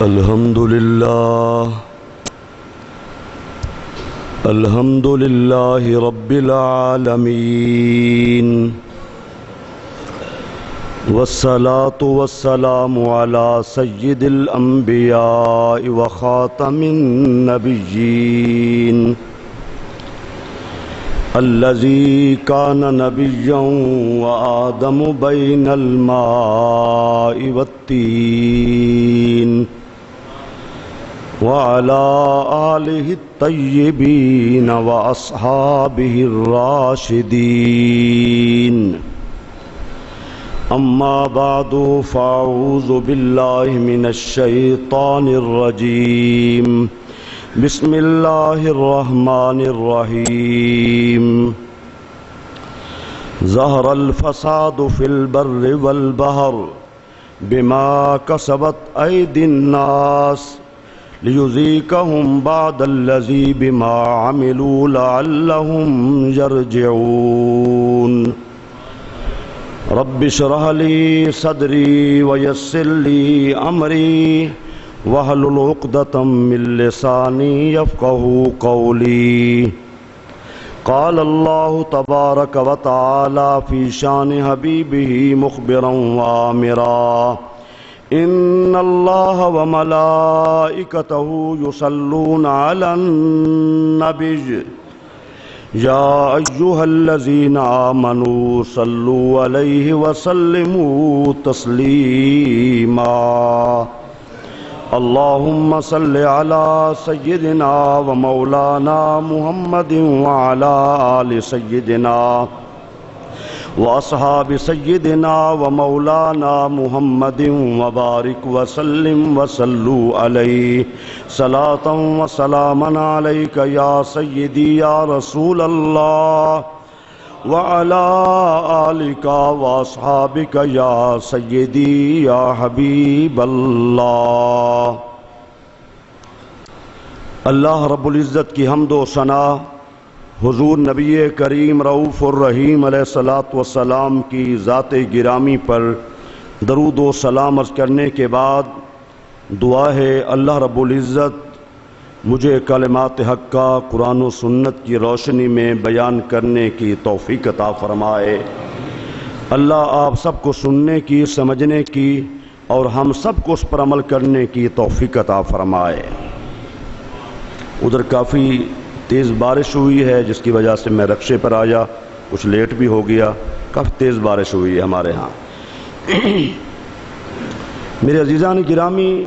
الحمد للہ رب العالمین والصلاة والسلام علی سید الانبیاء وخاتم النبیین الذی کان نبیا وآدم بین الماء والتین وعلى آلہ الطیبین واصحابہ الراشدین اما بعد فاعوذ باللہ من الشیطان الرجیم بسم اللہ الرحمن الرحیم ظہر الفساد فی البر والبحر بما کسبت ایدی الناس لیذیقہم بعد الذی بما عملوا لعلہم یرجعون رب اشرح لی صدری ویسر لی امری واحلل عقدۃ من لسانی یفقہوا قولی قال اللہ تبارک وتعالی فی شان حبیبہ مخبرا وآمرا ان اللہ وملائکتہ یصلون علی النبی یا ایہا الذین آمنوا صلوا علیہ وسلموا تسلیما اللہم صل علی سیدنا ومولانا محمد وعلی آل سیدنا واصحاب سیدنا ومولانا محمد وبارک وسلم وصلوا علیہ صلاۃ وسلاما علیک یا سیدی یا رسول اللہ وعلی آلک واصحابک یا سیدی یا حبیب اللہ۔ اللہ رب العزت کی حمد و ثنا حضور نبی کریم رؤوف الرحیم علیہ الصلاۃ والسلام کی ذات گرامی پر درود و سلام عرض کرنے کے بعد دعا ہے اللہ رب العزت مجھے کلمات حق کا قرآن و سنت کی روشنی میں بیان کرنے کی توفیق عطا فرمائے۔ اللہ آپ سب کو سننے کی، سمجھنے کی اور ہم سب کو اس پر عمل کرنے کی توفیق عطا فرمائے۔ ادھر کافی تیز بارش ہوئی ہے جس کی وجہ سے میں رکشے پر آیا، کچھ لیٹ بھی ہو گیا، کافی تیز بارش ہوئی ہے ہمارے ہاں۔ میرے عزیزان گرامی،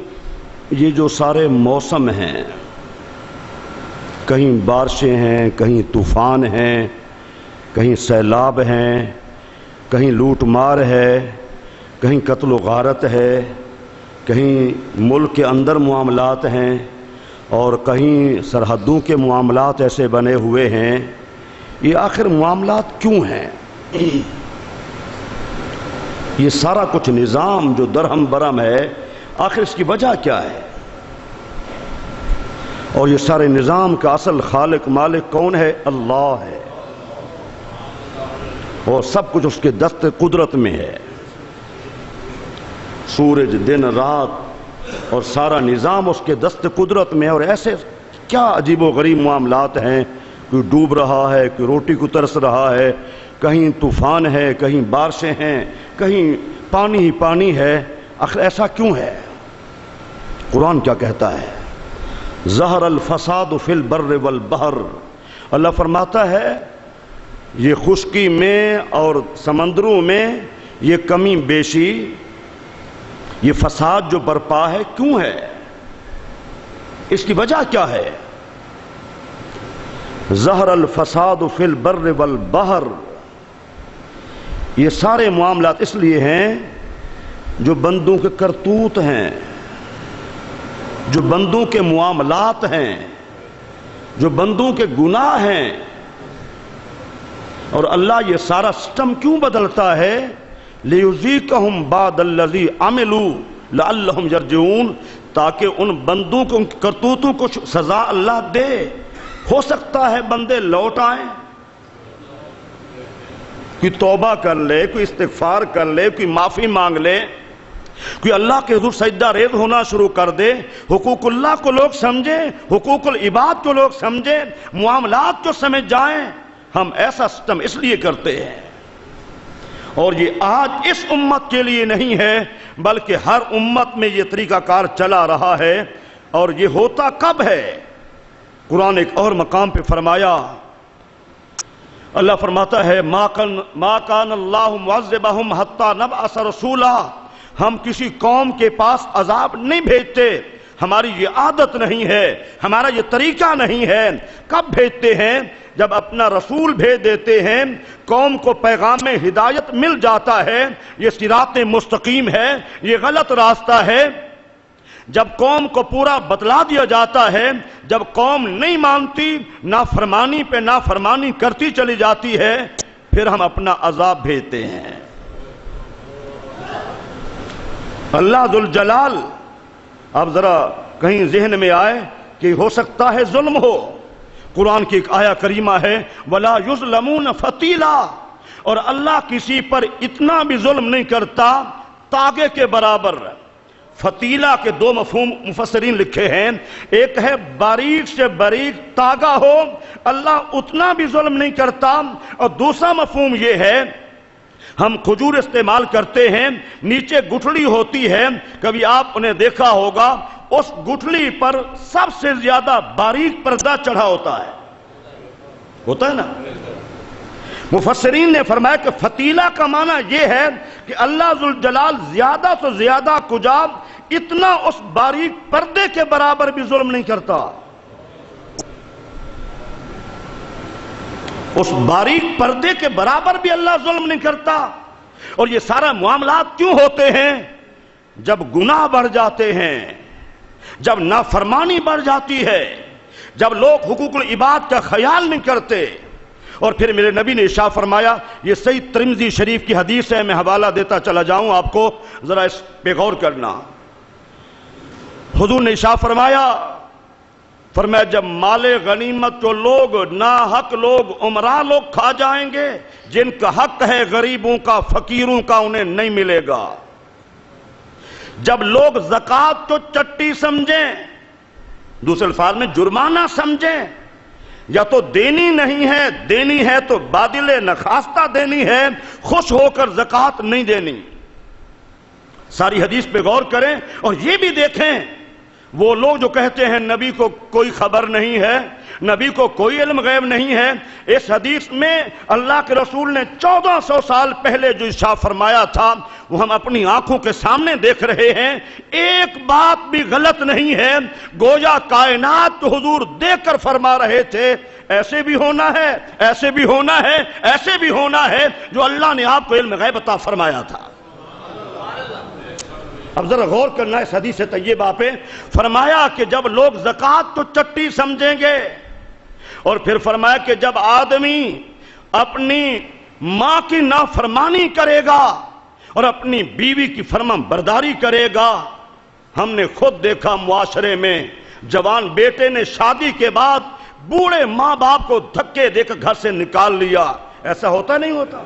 یہ جو سارے موسم ہیں، کہیں بارشیں ہیں، کہیں طوفان ہیں، کہیں سیلاب ہیں، کہیں لوٹ مار ہے، کہیں قتل و غارت ہے، کہیں ملک کے اندر معاملات ہیں اور کہیں سرحدوں کے معاملات ایسے بنے ہوئے ہیں، یہ آخر معاملات کیوں ہیں؟ یہ سارا کچھ نظام جو درہم برہم ہے، آخر اس کی وجہ کیا ہے؟ اور یہ سارے نظام کا اصل خالق مالک کون ہے؟ اللہ ہے، اور سب کچھ اس کے دست قدرت میں ہے۔ سورج، دن، رات اور سارا نظام اس کے دست قدرت میں ہے، اور ایسے کیا عجیب و غریب معاملات ہیں، کوئی ڈوب رہا ہے، کوئی روٹی کو ترس رہا ہے، کہیں طوفان ہے، کہیں بارشیں ہیں، کہیں پانی ہی پانی ہے۔ آخر ایسا کیوں ہے؟ قرآن کیا کہتا ہے؟ ظہر الفساد فی البر والبحر، اللہ فرماتا ہے یہ خشکی میں اور سمندروں میں یہ کمی بیشی، یہ فساد جو برپا ہے کیوں ہے؟ اس کی وجہ کیا ہے؟ ظہر الفساد فی البر والبحر، یہ سارے معاملات اس لیے ہیں جو بندوں کے کرتوت ہیں، جو بندوں کے معاملات ہیں، جو بندوں کے گناہ ہیں، اور اللہ یہ سارا سسٹم کیوں بدلتا ہے؟ لیذیقہم بعد الذی عملوا لعلہم یرجعون، تاکہ ان بندوں کو، ان کرتوتوں کو سزا اللہ دے۔ ہو سکتا ہے بندے لوٹ آئیں، کوئی توبہ کر لے، کوئی استغفار کر لے، کوئی معافی مانگ لے، کوئی اللہ کے حضور سجدہ ریز ہونا شروع کر دے، حقوق اللہ کو لوگ سمجھیں، حقوق العباد کو لوگ سمجھیں، معاملات کو سمجھ جائیں. ہم ایسا سسٹم اس لیے کرتے ہیں، اور یہ آج اس امت کے لیے نہیں ہے بلکہ ہر امت میں یہ طریقہ کار چلا رہا ہے. اور یہ ہوتا کب ہے؟ قرآن ایک اور مقام پہ فرمایا، اللہ فرماتا ہے ما کان اللہ معذبہم حتی نبعث رسولا، ہم کسی قوم کے پاس عذاب نہیں بھیجتے، ہماری یہ عادت نہیں ہے، ہمارا یہ طریقہ نہیں ہے. کب بھیجتے ہیں؟ جب اپنا رسول بھیج دیتے ہیں، قوم کو پیغام ہدایت مل جاتا ہے، یہ صراط مستقیم ہے، یہ غلط راستہ ہے. جب قوم کو پورا بتلا دیا جاتا ہے، جب قوم نہیں مانتی، نافرمانی پہ نافرمانی کرتی چلی جاتی ہے، پھر ہم اپنا عذاب بھیجتے ہیں. اللہ ذوالجلال، اب ذرا کہیں ذہن میں آئے کہ ہو سکتا ہے ظلم ہو. قرآن کی ایک آیہ کریمہ ہے وَلَا يُظْلَمُونَ فَتِيلًا، اور اللہ کسی پر اتنا بھی ظلم نہیں کرتا تاگے کے برابر. فتیلہ کے دو مفہوم مفسرین لکھے ہیں، ایک ہے باریک سے باریک تاگا ہو، اللہ اتنا بھی ظلم نہیں کرتا، اور دوسرا مفہوم یہ ہے، ہم کھجور استعمال کرتے ہیں، نیچے گٹھلی ہوتی ہے، کبھی آپ انہیں دیکھا ہوگا، اس گٹھلی پر سب سے زیادہ باریک پردہ چڑھا ہوتا ہے نا. مفسرین نے فرمایا کہ فتیلہ کا معنی یہ ہے کہ اللہ ذوالجلال زیادہ سے زیادہ کجا اتنا اس باریک پردے کے برابر بھی ظلم نہیں کرتا. اس باریک پردے کے برابر بھی اللہ ظلم نہیں کرتا. اور یہ سارا معاملات کیوں ہوتے ہیں؟ جب گناہ بڑھ جاتے ہیں، جب نافرمانی بڑھ جاتی ہے، جب لوگ حقوق العباد کا خیال نہیں کرتے. اور پھر میرے نبی نے ارشاد فرمایا، یہ صحیح ترمذی شریف کی حدیث ہے، میں حوالہ دیتا چلا جاؤں آپ کو، ذرا اس پہ غور کرنا. حضور نے ارشاد فرمایا جب مال غنیمت جو لوگ ناحق لوگ عمرہ لوگ کھا جائیں گے، جن کا حق ہے غریبوں کا فقیروں کا انہیں نہیں ملے گا. جب لوگ زکوٰۃ کو چٹی سمجھیں، دوسرے الفاظ میں جرمانہ سمجھیں، یا تو دینی نہیں ہے، دینی ہے تو بادل نخواستہ دینی ہے، خوش ہو کر زکوٰۃ نہیں دینی. ساری حدیث پہ غور کریں اور یہ بھی دیکھیں، وہ لوگ جو کہتے ہیں نبی کو کوئی خبر نہیں ہے، نبی کو کوئی علم غیب نہیں ہے، اس حدیث میں اللہ کے رسول نے 1400 سال پہلے جو ارشاد فرمایا تھا وہ ہم اپنی آنکھوں کے سامنے دیکھ رہے ہیں. ایک بات بھی غلط نہیں ہے، گویا کائنات کو حضور دیکھ کر فرما رہے تھے ایسے بھی ہونا ہے، ایسے بھی ہونا ہے، ایسے بھی ہونا ہے جو اللہ نے آپ کو علم غیب عطا فرمایا تھا. اب ذرا غور کرنا اس حدیث طیبہ پہ. فرمایا کہ جب لوگ زکوٰۃ کو چٹی سمجھیں گے، اور پھر فرمایا کہ جب آدمی اپنی ماں کی نافرمانی کرے گا اور اپنی بیوی کی فرما برداری کرے گا. ہم نے خود دیکھا معاشرے میں جوان بیٹے نے شادی کے بعد بوڑھے ماں باپ کو دھکے دے کر گھر سے نکال لیا. ایسا ہوتا نہیں ہوتا؟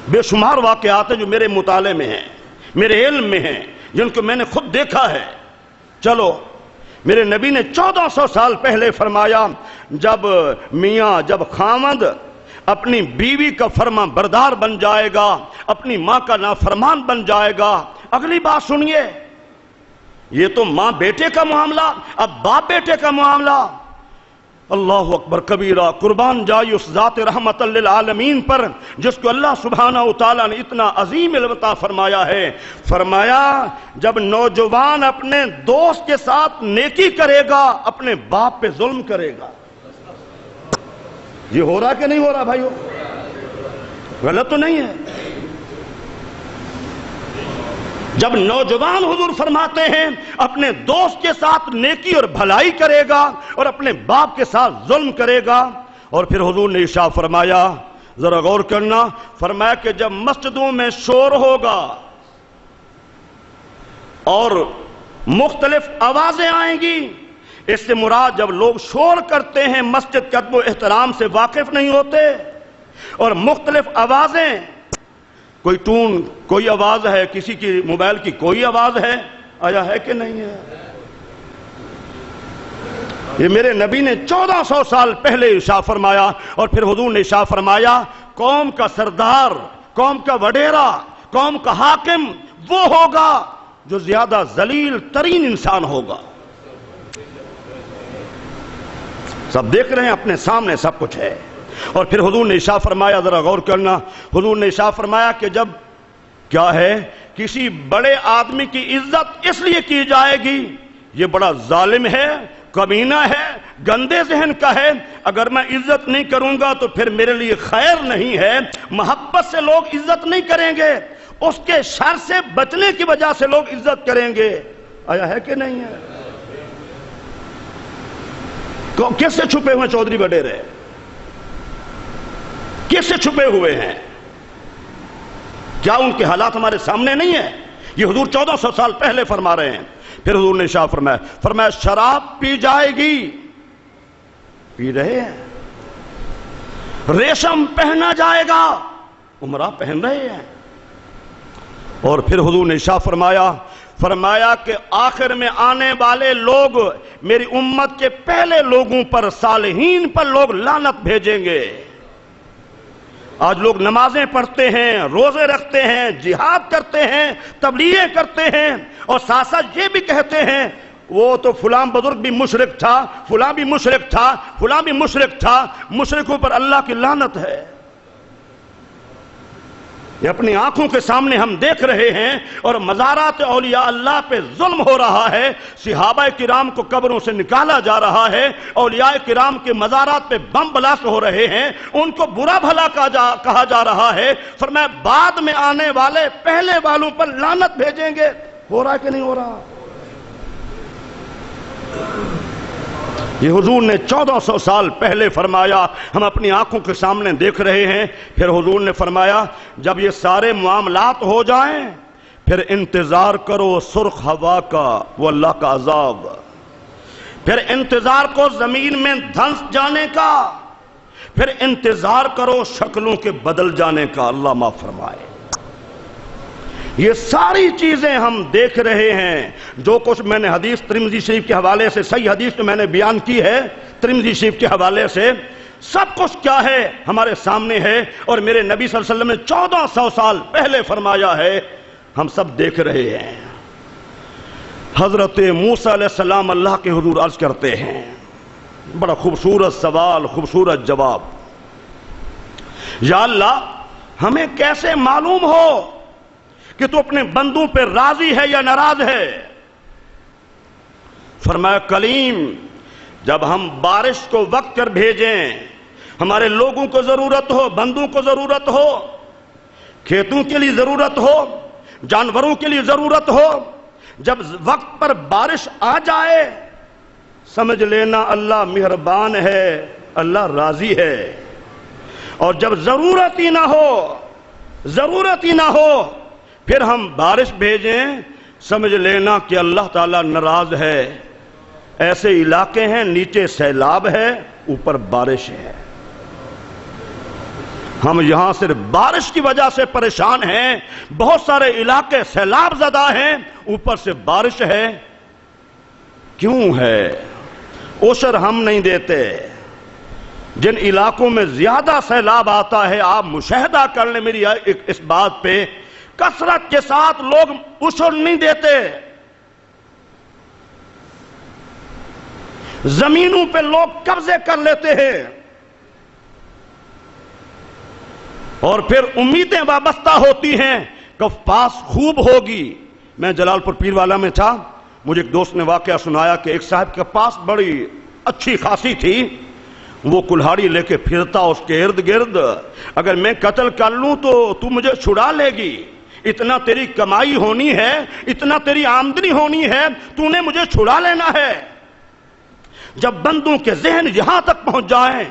بے شمار واقعات ہیں جو میرے مطالعے میں ہیں، میرے علم میں ہیں، جن کو میں نے خود دیکھا ہے. چلو میرے نبی نے 1400 سال پہلے فرمایا جب میاں، جب خاوند اپنی بیوی کا فرما بردار بن جائے گا، اپنی ماں کا نافرمان بن جائے گا. اگلی بات سنیے، یہ تو ماں بیٹے کا معاملہ، اب باپ بیٹے کا معاملہ. اللہ اکبر کبیرہ، قربان جائی اس ذات رحمت للعالمین پر جس کو اللہ سبحانہ وتعالیٰ نے اتنا عظیم علم عطا فرمایا ہے. فرمایا جب نوجوان اپنے دوست کے ساتھ نیکی کرے گا، اپنے باپ پہ ظلم کرے گا. یہ ہو رہا کہ نہیں ہو رہا بھائیو؟ غلط تو نہیں ہے؟ جب نوجوان حضور فرماتے ہیں اپنے دوست کے ساتھ نیکی اور بھلائی کرے گا اور اپنے باپ کے ساتھ ظلم کرے گا. اور پھر حضور نے ارشاد فرمایا، ذرا غور کرنا، فرمایا کہ جب مسجدوں میں شور ہوگا اور مختلف آوازیں آئیں گی، اس سے مراد جب لوگ شور کرتے ہیں، مسجد کے ادب و احترام سے واقف نہیں ہوتے، اور مختلف آوازیں کوئی ٹون، کوئی آواز ہے، کسی کی موبائل کی کوئی آواز ہے؟ آیا ہے کہ نہیں ہے؟ یہ میرے نبی نے 1400 سال پہلے ارشاد فرمایا، اور پھر حضور نے ارشاد فرمایا قوم کا سردار، قوم کا وڈیرا، قوم کا حاکم وہ ہوگا جو زیادہ ذلیل ترین انسان ہوگا۔ سب دیکھ رہے ہیں، اپنے سامنے سب کچھ ہے۔ اور پھر حضور نے ارشاد فرمایا، ذرا غور کرنا، حضور نے ارشاد فرمایا کہ جب کیا ہے کسی بڑے آدمی کی عزت اس لیے کی جائے گی یہ بڑا ظالم ہے، کمینہ ہے، گندے ذہن کا ہے، اگر میں عزت نہیں کروں گا تو پھر میرے لیے خیر نہیں ہے۔ محبت سے لوگ عزت نہیں کریں گے، اس کے شر سے بچنے کی وجہ سے لوگ عزت کریں گے۔ آیا ہے کہ نہیں ہے؟ کس سے چھپے ہوئے چودھری وڈیرے؟ کس سے چھپے ہوئے ہیں؟ کیا ان کے حالات ہمارے سامنے نہیں ہیں؟ یہ حضور 1400 سال پہلے فرما رہے ہیں۔ پھر حضور نے ارشاد فرمایا شراب پی جائے گی، پی رہے ہیں، ریشم پہنا جائے گا، عمرہ پہن رہے ہیں۔ اور پھر حضور نے ارشاد فرمایا کہ آخر میں آنے والے لوگ میری امت کے پہلے لوگوں پر، صالحین پر لوگ لعنت بھیجیں گے۔ آج لوگ نمازیں پڑھتے ہیں، روزے رکھتے ہیں، جہاد کرتے ہیں، تبلیغیں کرتے ہیں، اور ساتھ ساتھ یہ بھی کہتے ہیں وہ تو فلاں بزرگ بھی مشرک تھا، فلاں بھی مشرک تھا، فلاں بھی مشرک تھا۔ مشرکوں پر اللہ کی لعنت ہے۔ یہ اپنی آنکھوں کے سامنے ہم دیکھ رہے ہیں، اور مزارات اولیاء اللہ پہ ظلم ہو رہا ہے۔ صحابہ کرام کو قبروں سے نکالا جا رہا ہے، اولیاء کرام کے مزارات پہ بم بلاسٹ ہو رہے ہیں، ان کو برا بھلا کہا جا رہا ہے۔ فرمایا بعد میں آنے والے پہلے والوں پر لعنت بھیجیں گے۔ ہو رہا کہ نہیں ہو رہا؟ یہ حضور نے 1400 سال پہلے فرمایا، ہم اپنی آنکھوں کے سامنے دیکھ رہے ہیں۔ پھر حضور نے فرمایا جب یہ سارے معاملات ہو جائیں پھر انتظار کرو سرخ ہوا کا، وہ اللہ کا عذاب۔ پھر انتظار کو زمین میں دھنس جانے کا، پھر انتظار کرو شکلوں کے بدل جانے کا، اللہ معاف فرمائے۔ یہ ساری چیزیں ہم دیکھ رہے ہیں۔ جو کچھ میں نے حدیث ترمذی شریف کے حوالے سے، صحیح حدیث جو میں نے بیان کی ہے ترمذی شریف کے حوالے سے، سب کچھ کیا ہے ہمارے سامنے ہے، اور میرے نبی صلی اللہ علیہ وسلم نے 1400 سال پہلے فرمایا ہے، ہم سب دیکھ رہے ہیں۔ حضرت موسیٰ علیہ السلام اللہ کے حضور عرض کرتے ہیں، بڑا خوبصورت سوال، خوبصورت جواب، یا اللہ ہمیں کیسے معلوم ہو کہ تو اپنے بندوں پہ راضی ہے یا ناراض ہے؟ فرمایا کلیم جب ہم بارش کو وقت کر بھیجیں، ہمارے لوگوں کو ضرورت ہو، بندوں کو ضرورت ہو، کھیتوں کے لیے ضرورت ہو، جانوروں کے لیے ضرورت ہو، جب وقت پر بارش آ جائے سمجھ لینا اللہ مہربان ہے، اللہ راضی ہے۔ اور جب ضرورت ہی نہ ہو پھر ہم بارش بھیجیں سمجھ لینا کہ اللہ تعالیٰ ناراض ہے۔ ایسے علاقے ہیں نیچے سیلاب ہے، اوپر بارش ہے۔ ہم یہاں صرف بارش کی وجہ سے پریشان ہیں، بہت سارے علاقے سیلاب زدہ ہیں، اوپر سے بارش ہے۔ کیوں ہے؟ عشر ہم نہیں دیتے۔ جن علاقوں میں زیادہ سیلاب آتا ہے، آپ مشاہدہ کر لیں میری اس بات پہ، کثرت کے ساتھ لوگ عشر نہیں دیتے۔ زمینوں پہ لوگ قبضے کر لیتے ہیں، اور پھر امیدیں وابستہ ہوتی ہیں کہ پاس خوب ہوگی۔ میں جلال پور پیر والا میں تھا، مجھے ایک دوست نے واقعہ سنایا کہ ایک صاحب کے پاس بڑی اچھی خاصی تھی، وہ کلہاڑی لے کے پھرتا اس کے ارد گرد، اگر میں قتل کر لوں تو تو مجھے چھڑا لے گی، اتنا تیری کمائی ہونی ہے، اتنا تیری آمدنی ہونی ہے، تو نے مجھے چھڑا لینا ہے۔ جب بندوں کے ذہن یہاں تک پہنچ جائیں،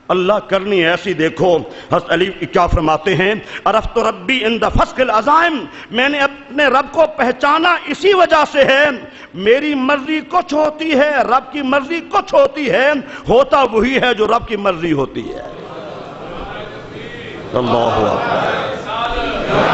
اللہ کرنی ایسی دیکھو۔ حضرت علی کیا فرماتے ہیں، عرفت ربی عند فسق العزائم، میں نے اپنے رب کو پہچانا اسی وجہ سے ہے، میری مرضی کچھ ہوتی ہے، رب کی مرضی کچھ ہوتی ہے، ہوتا وہی ہے جو رب کی مرضی ہوتی ہے۔ اللہ اکبر۔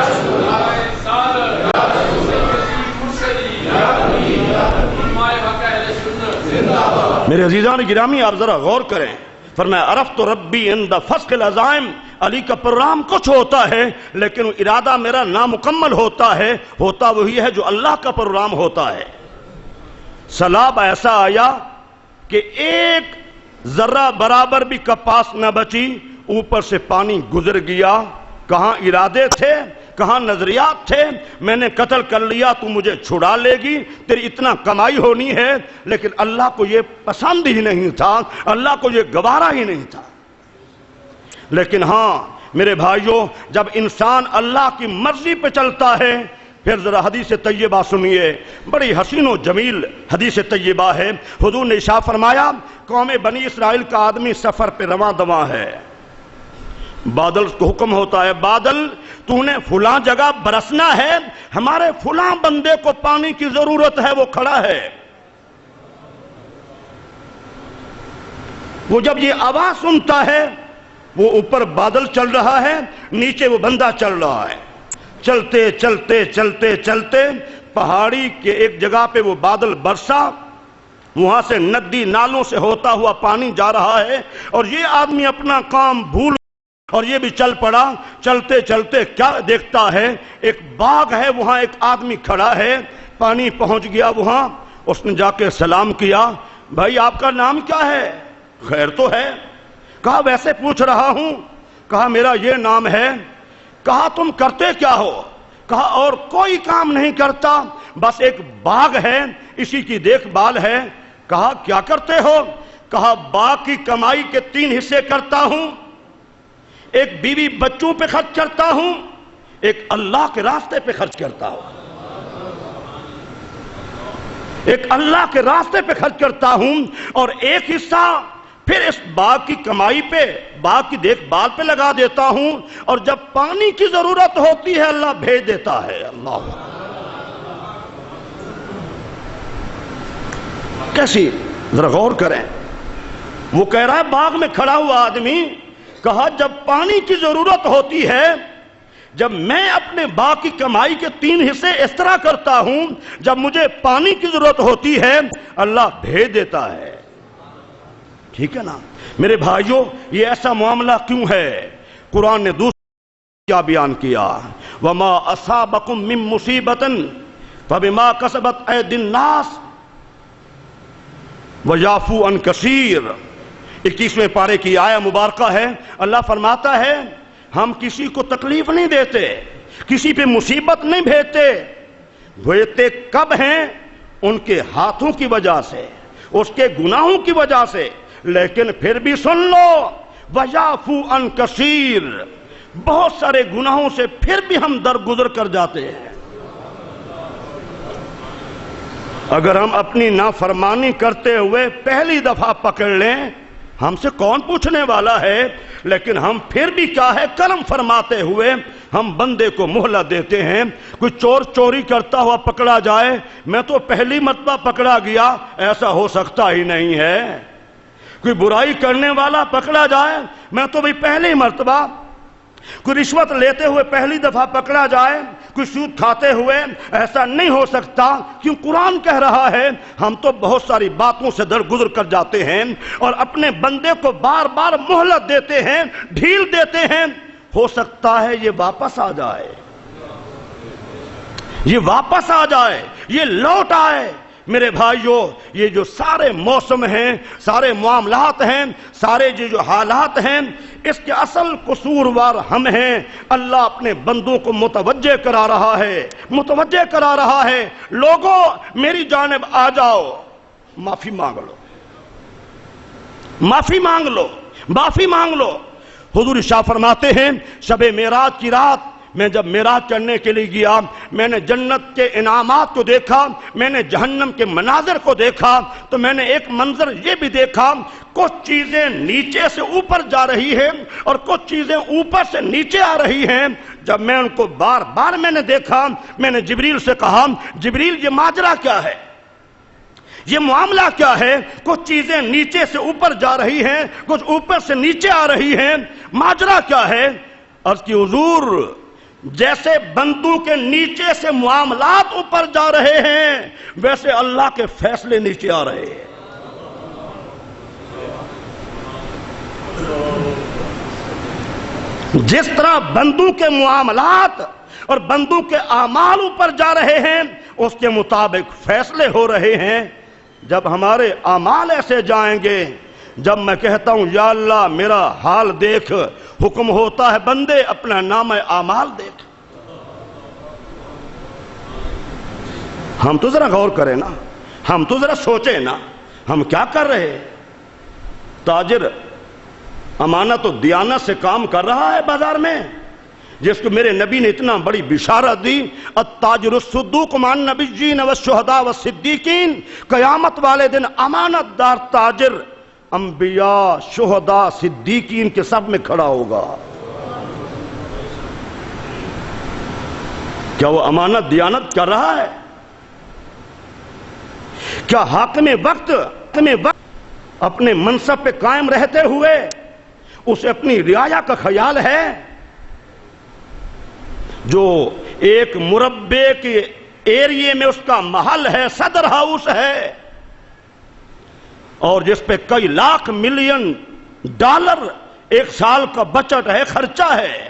میرے عزیزان گرامی آپ ذرا غور کریں، فرمایا عرفت ربی عند فسق العزائم، علی کا پروگرام کچھ ہوتا ہے لیکن ارادہ میرا نامکمل ہوتا ہے، ہوتا وہی ہے جو اللہ کا پروگرام ہوتا ہے۔ سیلاب ایسا آیا کہ ایک ذرہ برابر بھی کپاس نہ بچی، اوپر سے پانی گزر گیا۔ کہاں ارادے تھے، کہاں نظریات تھے، میں نے قتل کر لیا تو مجھے چھڑا لے گی، تیری اتنا کمائی ہونی ہے، لیکن اللہ کو یہ پسند ہی نہیں تھا، اللہ کو یہ گوارا ہی نہیں تھا۔ لیکن ہاں میرے بھائیوں، جب انسان اللہ کی مرضی پہ چلتا ہے، پھر ذرا حدیث طیبہ سنیے، بڑی حسین و جمیل حدیث طیبہ ہے۔ حضور نے ارشاد فرمایا، قوم بنی اسرائیل کا آدمی سفر پہ رواں دواں ہے، بادل کو حکم ہوتا ہے، بادل تو نے فلاں جگہ برسنا ہے، ہمارے فلاں بندے کو پانی کی ضرورت ہے، وہ کھڑا ہے۔ وہ جب یہ آواز سنتا ہے، وہ اوپر بادل چل رہا ہے، نیچے وہ بندہ چل رہا ہے، چلتے چلتے چلتے چلتے پہاڑی کے ایک جگہ پہ وہ بادل برسا، وہاں سے ندی نالوں سے ہوتا ہوا پانی جا رہا ہے، اور یہ آدمی اپنا کام بھول اور یہ بھی چل پڑا۔ چلتے چلتے کیا دیکھتا ہے، ایک باغ ہے، وہاں ایک آدمی کھڑا ہے، پانی پہنچ گیا وہاں، اس نے جا کے سلام کیا، بھائی آپ کا نام کیا ہے؟ خیر تو ہے؟ کہا ویسے پوچھ رہا ہوں۔ کہا میرا یہ نام ہے۔ کہا تم کرتے کیا ہو؟ کہا اور کوئی کام نہیں کرتا، بس ایک باغ ہے، اسی کی دیکھ بھال ہے۔ کہا کیا کرتے ہو؟ کہا باغ کی کمائی کے 3 حصے کرتا ہوں، ایک بیوی بچوں پہ خرچ کرتا ہوں، ایک اللہ کے راستے پہ خرچ کرتا ہوں، ایک اللہ کے راستے پہ خرچ کرتا ہوں، اور ایک حصہ پھر اس باغ کی کمائی پہ، باغ کی دیکھ بھال پہ لگا دیتا ہوں، اور جب پانی کی ضرورت ہوتی ہے اللہ بھیج دیتا ہے۔ اللہ کیسی، ذرا غور کریں۔ وہ کہہ رہا ہے باغ میں کھڑا ہوا آدمی، کہا جب پانی کی ضرورت ہوتی ہے، جب میں اپنے باغ کی کمائی کے 3 حصے اس طرح کرتا ہوں، جب مجھے پانی کی ضرورت ہوتی ہے اللہ بھیج دیتا ہے۔ ٹھیک ہے نا میرے بھائیوں، یہ ایسا معاملہ کیوں ہے؟ قرآن نے دوسرا کیا بیان کیا، وَمَا أَصَابَكُم مِّن مُّصِيبَةٍ فَبِمَا كَسَبَتْ أَيْدِي النَّاسِ وَيَعْفُو عَن كَثِيرٍ۔ 21ویں پارے کی آیہ مبارکہ ہے، اللہ فرماتا ہے ہم کسی کو تکلیف نہیں دیتے، کسی پہ مصیبت نہیں بھیجتے، بھیجتے کب ہیں؟ ان کے ہاتھوں کی وجہ سے، اس کے گناہوں کی وجہ سے، لیکن پھر بھی سن لو وَيَعْفُو عَن كَثِيرٍ، بہت سارے گناہوں سے پھر بھی ہم درگزر کر جاتے ہیں۔ اگر ہم اپنی نافرمانی کرتے ہوئے پہلی دفعہ پکڑ لیں، ہم سے کون پوچھنے والا ہے، لیکن ہم پھر بھی کیا ہے، کرم فرماتے ہوئے ہم بندے کو مہلت دیتے ہیں۔ کوئی چور چوری کرتا ہوا پکڑا جائے، میں تو پہلی مرتبہ پکڑا گیا، ایسا ہو سکتا ہی نہیں ہے۔ کوئی برائی کرنے والا پکڑا جائے، میں تو بھی پہلی مرتبہ۔ کوئی رشوت لیتے ہوئے پہلی دفعہ پکڑا جائے، کوئی سود کھاتے ہوئے، ایسا نہیں ہو سکتا، کیوں قرآن کہہ رہا ہے ہم تو بہت ساری باتوں سے درگزر کر جاتے ہیں اور اپنے بندے کو بار بار مہلت دیتے ہیں، ڈھیل دیتے ہیں۔ ہو سکتا ہے یہ واپس آ جائے، یہ واپس آ جائے، یہ لوٹ آئے۔ میرے بھائیوں، یہ جو سارے موسم ہیں، سارے معاملات ہیں، سارے جو حالات ہیں، اس کے اصل قصوروار ہم ہیں۔ اللہ اپنے بندوں کو متوجہ کرا رہا ہے، متوجہ کرا رہا ہے، لوگوں میری جانب آ جاؤ، معافی مانگ لو، معافی مانگ لو، معافی مانگ لو۔ حضور شاہ فرماتے ہیں شب معراج کی رات میں جب معراج چڑھنے کے لیے گیا، میں نے جنت کے انعامات کو دیکھا، میں نے جہنم کے مناظر کو دیکھا، تو میں نے ایک منظر یہ بھی دیکھا، کچھ چیزیں نیچے سے اوپر جا رہی ہیں اور کچھ چیزیں اوپر سے نیچے آ رہی ہیں۔ جب میں ان کو بار بار میں نے دیکھا، میں نے جبریل سے کہا جبریل یہ ماجرا کیا ہے، یہ معاملہ کیا ہے؟ کچھ چیزیں نیچے سے اوپر جا رہی ہیں، کچھ اوپر سے نیچے آ رہی ہیں، ماجرا کیا ہے؟ عرض کی حضور جیسے بندوں کے نیچے سے معاملات اوپر جا رہے ہیں، ویسے اللہ کے فیصلے نیچے آ رہے ہیں۔ جس طرح بندوں کے معاملات اور بندوں کے اعمال اوپر جا رہے ہیں اس کے مطابق فیصلے ہو رہے ہیں. جب ہمارے اعمال ایسے جائیں گے، جب میں کہتا ہوں یا اللہ میرا حال دیکھ، حکم ہوتا ہے بندے اپنا نام اعمال دیکھ. ہم تو ذرا غور کریں نا، ہم تو ذرا سوچیں نا، ہم کیا کر رہے ہیں؟ تاجر امانت و دیانت سے کام کر رہا ہے بازار میں، جس کو میرے نبی نے اتنا بڑی بشارت دی، التاجر الصدوق مع النبیین والشہداء والصدیقین. قیامت والے دن امانت دار تاجر انبیاء، شہداء، صدیقین کے سب میں کھڑا ہوگا. کیا وہ امانت دیانت کر رہا ہے؟ کیا حاکم وقت اپنے منصب پہ قائم رہتے ہوئے اسے اپنی رعایا کا خیال ہے؟ جو ایک مربع کے ایریے میں اس کا محل ہے، صدر ہاؤس ہے، اور جس پہ کئی لاکھ ملین ڈالر ایک سال کا بجٹ ہے، خرچہ ہے.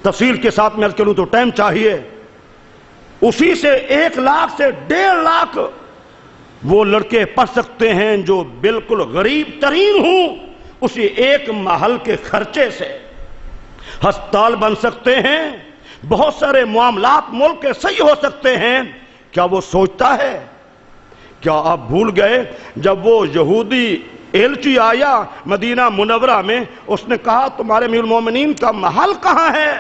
تفصیل کے ساتھ میں عرض کروں تو ٹائم چاہیے. اسی سے 1 لاکھ سے 1.5 لاکھ وہ لڑکے پڑھ سکتے ہیں جو بالکل غریب ترین ہوں. اسی ایک محل کے خرچے سے ہسپتال بن سکتے ہیں، بہت سارے معاملات ملک کے صحیح ہو سکتے ہیں. کیا وہ سوچتا ہے؟ کیا آپ بھول گئے جب وہ یہودی ایلچی آیا مدینہ منورہ میں، اس نے کہا تمہارے امیر المومنین کا محل کہاں ہے؟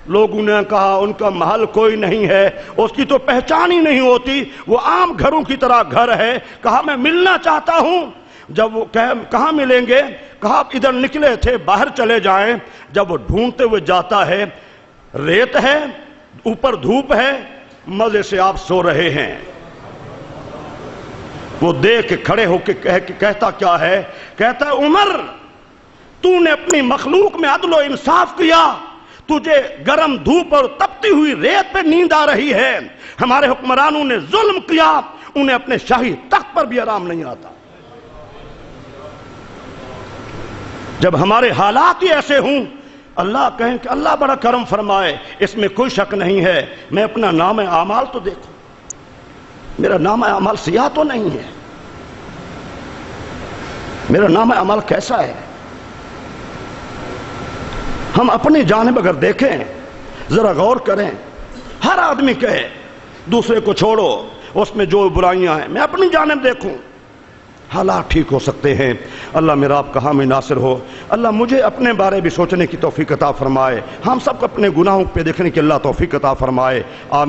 لوگوں نے کہا ان کا محل کوئی نہیں ہے، اس کی تو پہچان ہی نہیں ہوتی، وہ عام گھروں کی طرح گھر ہے. کہا میں ملنا چاہتا ہوں. جب وہ کہاں ملیں گے؟ کہا ادھر نکلے تھے، باہر چلے جائیں. جب وہ ڈھونڈتے ہوئے جاتا ہے، ریت ہے، اوپر دھوپ ہے، مزے سے آپ سو رہے ہیں. وہ دیکھ کے کھڑے ہو کے کہتا کیا ہے؟ کہتا ہے عمر تو نے اپنی مخلوق میں عدل و انصاف کیا، تجھے گرم دھوپ اور تپتی ہوئی ریت پہ نیند آ رہی ہے. ہمارے حکمرانوں نے ظلم کیا، انہیں اپنے شاہی تخت پر بھی آرام نہیں آتا. جب ہمارے حالات ہی ایسے ہوں، اللہ کہیں کہ اللہ بڑا کرم فرمائے، اس میں کوئی شک نہیں ہے. میں اپنا نام اعمال تو دیکھوں، میرا نام اعمال سیاہ تو نہیں ہے، میرا نام اعمال کیسا ہے؟ ہم اپنی جانب اگر دیکھیں، ذرا غور کریں. ہر آدمی کہے دوسرے کو چھوڑو، اس میں جو برائیاں ہیں، میں اپنی جانب دیکھوں. حالات ٹھیک ہو سکتے ہیں. اللہ میرا آپ کا حامی ناصر ہو. اللہ مجھے اپنے بارے بھی سوچنے کی توفیق عطا فرمائے. ہم سب کو اپنے گناہوں پہ دیکھنے کی اللہ توفیق عطا فرمائے. آمین.